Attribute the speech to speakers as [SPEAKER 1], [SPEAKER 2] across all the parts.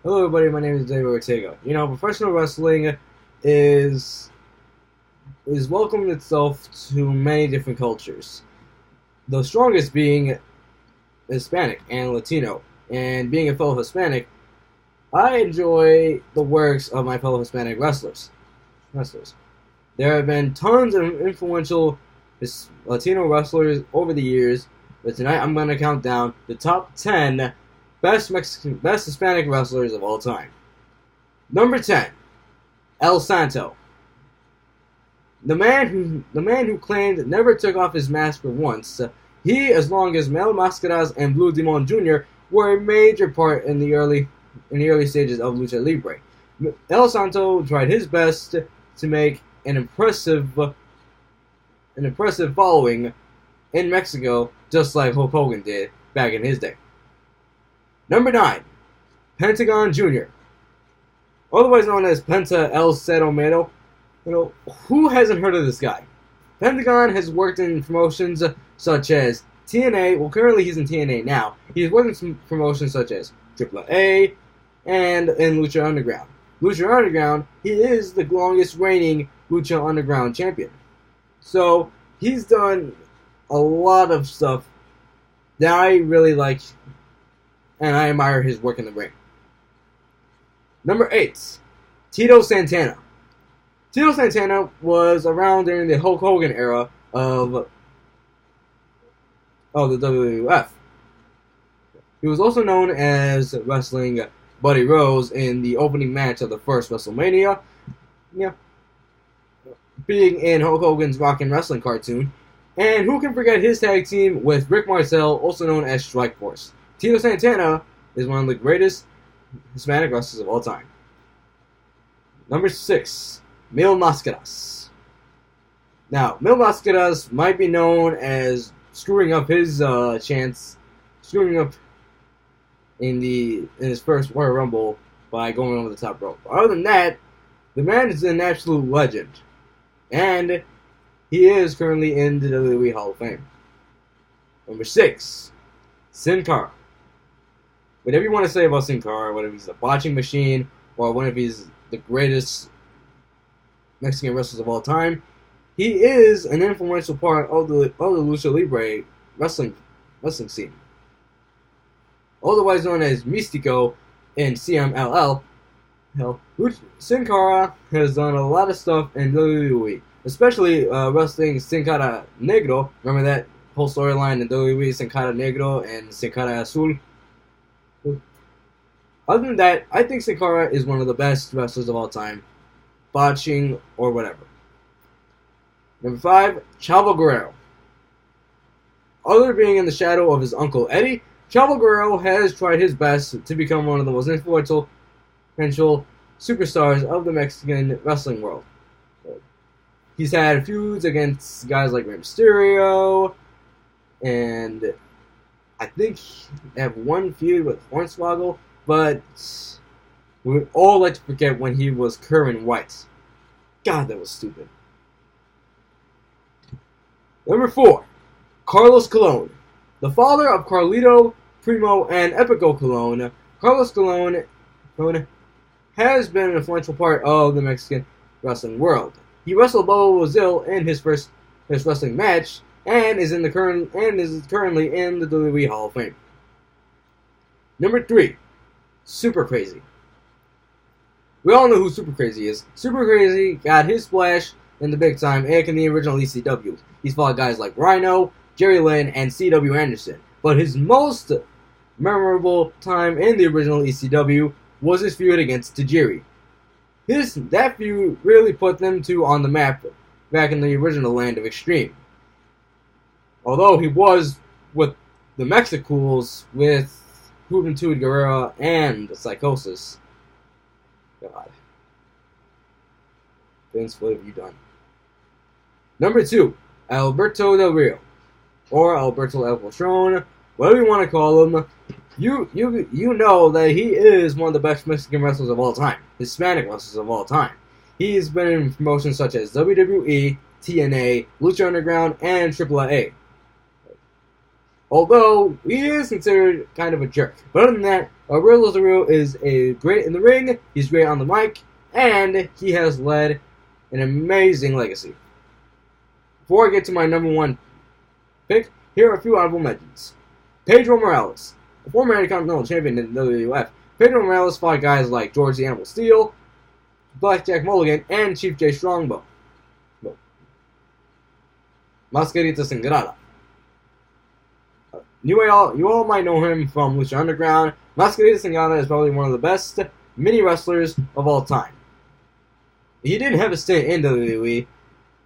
[SPEAKER 1] Hello, everybody. My name is David Ortega. Professional wrestling is is welcomed itself to many different cultures. The strongest being Hispanic and Latino. And being a fellow Hispanic, I enjoy the works of my fellow Hispanic wrestlers. There have been tons of influential Latino wrestlers over the years, but tonight I'm going to count down the top 10 best Hispanic wrestlers of all time. Number 10, El Santo. The man who claimed never took off his mask for once. He, as long as Mel Mascaras and Blue Demon Jr. were a major part in the early stages of Lucha Libre. El Santo tried his best to make an impressive following in Mexico, just like Hulk Hogan did back in his day. Number 9, Pentagon Jr., otherwise known as Penta El Cero Mero. Who hasn't heard of this guy? Pentagon has worked in promotions such as TNA. Well, currently he's in TNA now. He's worked in some promotions such as AAA and in Lucha Underground. Lucha Underground, he is the longest reigning Lucha Underground champion. So he's done a lot of stuff that I really like, and I admire his work in the ring. Number 8, Tito Santana. Tito Santana was around during the Hulk Hogan era of the WWF. He was also known as wrestling Buddy Rose in the opening match of the first WrestleMania, being in Hulk Hogan's Rockin' Wrestling cartoon. And who can forget his tag team with Rick Martel, also known as Strike Force. Tito Santana is one of the greatest Hispanic wrestlers of all time. Number 6, Mil Mascaras. Now, Mil Mascaras might be known as screwing up his screwing up in his first Royal Rumble by going over the top rope. But other than that, the man is an absolute legend, and he is currently in the WWE Hall of Fame. Number 6, Sin Cara. Whatever you want to say about Sin Cara, whether he's a botching machine or whether he's the greatest Mexican wrestlers of all time, he is an influential part of the Lucha Libre wrestling scene. Otherwise known as Mystico in CMLL, Sin Cara has done a lot of stuff in WWE, especially wrestling Sin Cara Negro. Remember that whole storyline in WWE, Sin Cara Negro and Sin Cara Azul? Other than that, I think Sin Cara is one of the best wrestlers of all time, botching or whatever. Number 5, Chavo Guerrero. Other than being in the shadow of his uncle Eddie, Chavo Guerrero has tried his best to become one of the most influential superstars of the Mexican wrestling world. He's had feuds against guys like Rey Mysterio, and I think they have one feud with Hornswoggle, but we would all like to forget when he was Kerwin White. God, that was stupid. Number 4, Carlos Colon. The father of Carlito, Primo, and Epico Colon, Carlos Colon has been an influential part of the Mexican wrestling world. He wrestled Bobo Brazil in his wrestling match, and is currently in the WWE Hall of Fame. Number 3, Super Crazy. We all know who Super Crazy is. Super Crazy got his splash in the big time and in the original ECW. He's fought guys like Rhino, Jerry Lynn, and C.W. Anderson. But his most memorable time in the original ECW was his feud against Tajiri. That feud really put them two on the map back in the original Land of Extreme. Although he was with the Mexicools with Juventud Guerrera and Psychosis. God. Vince, what have you done? Number 2, Alberto Del Rio, or Alberto El Patron, whatever you want to call him. You know that he is one of the best Mexican wrestlers of all time, Hispanic wrestlers of all time. He's been in promotions such as WWE, TNA, Lucha Underground, and AAA. Although he is considered kind of a jerk. But other than that, Real Lozario is great in the ring, he's great on the mic, and he has led an amazing legacy. Before I get to my number one pick, here are a few honorable mentions. Pedro Morales, a former Intercontinental Champion in the WWF. Pedro Morales fought guys like George the Animal Steele, Blackjack Mulligan, and Chief J Strongbow. Mascarita Sagrada. You all might know him from Lucha Underground. Mascarita Sagrada is probably one of the best mini wrestlers of all time. He didn't have a stint in WWE,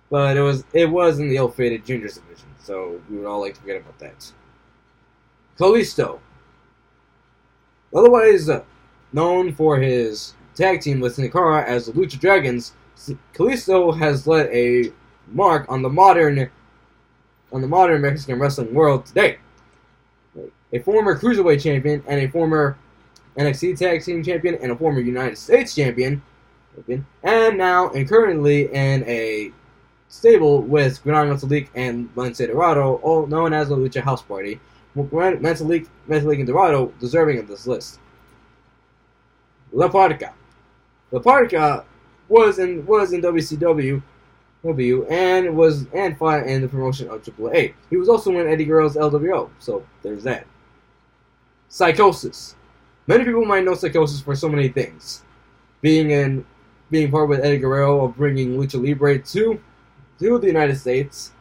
[SPEAKER 1] but it was in the ill-fated juniors division, so we would all like to forget about that. Kalisto, otherwise known for his tag team with Sin Cara as the Lucha Dragons, Kalisto has led a mark on the modern Mexican wrestling world today. A former Cruiserweight champion and a former NXT Tag Team champion and a former United States champion, and now and currently in a stable with Granada Metalik and Lince Dorado, all known as the Lucha House Party. Metalik and Dorado deserving of this list. La Parca. La Parca was in WCW and fought in the promotion of AAA. He was also in Eddie Guerrero's LWO, so there's that. Psychosis. Many people might know Psychosis for so many things. Being part with Eddie Guerrero of bringing Lucha Libre to the United States,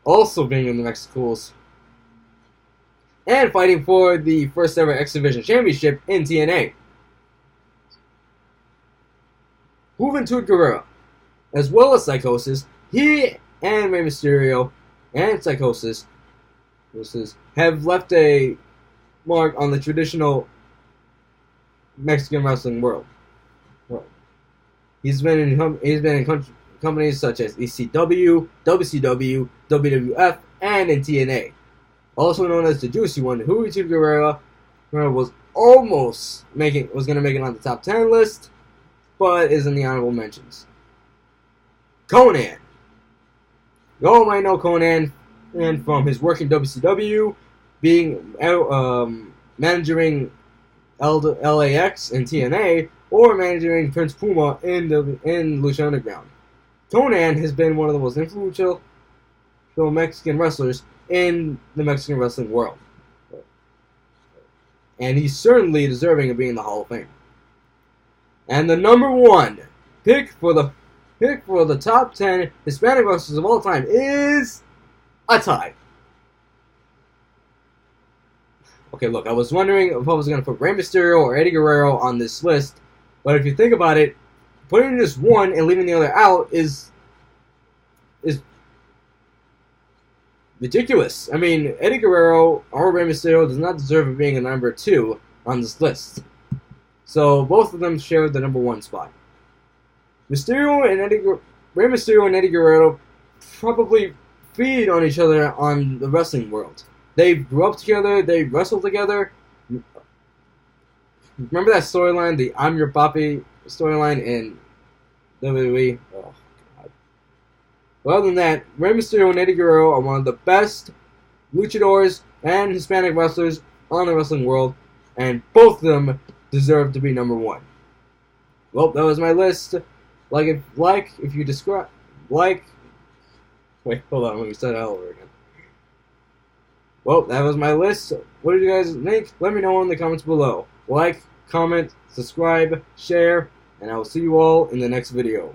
[SPEAKER 1] also being in the Mexicools, and fighting for the first ever X Division Championship in TNA. Juventud Guerrera, as well as Psychosis, he and Rey Mysterio and Psychosis have left a mark on the traditional Mexican wrestling world. He's been in companies such as ECW, WCW, WWF, and in TNA. Also known as the Juicy One, Juventud Guerrera was going to make it on the top 10 list, but is in the honorable mentions. Conan. You all might know Conan and from his work in WCW, being managing LAX in TNA, or managing Prince Puma in Lucha Underground. Conan has been one of the most influential Mexican wrestlers in the Mexican wrestling world, and he's certainly deserving of being in the Hall of Fame. And the number one pick for the top 10 Hispanic wrestlers of all time is a tie. Okay, look, I was wondering if I was going to put Rey Mysterio or Eddie Guerrero on this list, but if you think about it, putting just one and leaving the other out is ridiculous. I mean, Eddie Guerrero or Rey Mysterio does not deserve of being a number 2 on this list. So both of them share the number 1 spot. Rey Mysterio and Eddie Guerrero probably feed on each other on the wrestling world. They grew up together, they wrestled together. Remember that storyline, the I'm Your Papi storyline in WWE? Oh, God. Well, other than that, Rey Mysterio and Eddie Guerrero are one of the best luchadors and Hispanic wrestlers on the wrestling world, and both of them deserve to be number 1. Well, that was my list. Wait, hold on, let me start all over again. Well, that was my list. What did you guys think? Let me know in the comments below. Like, comment, subscribe, share, and I will see you all in the next video.